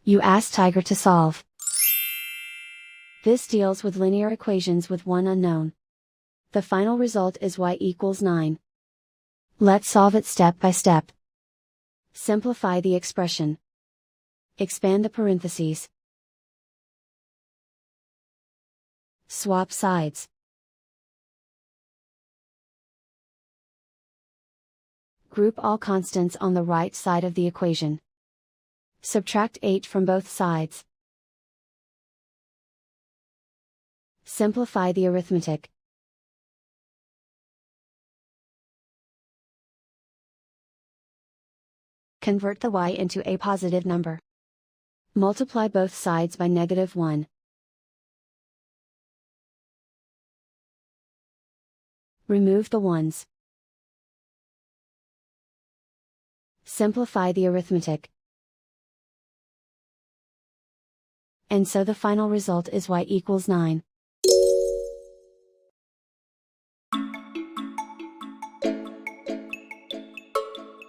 You ask Tiger to solve. This deals with linear equations with one unknown. The final result is y equals 9. Let's solve it step by step. Simplify the expression. Expand the parentheses. Swap sides. Group all constants on the right side of the equation. Subtract 8 from both sides. Simplify the arithmetic. Convert the y into a positive number. Multiply both sides by -1. Remove the ones. Simplify the arithmetic. And so the final result is y equals 9.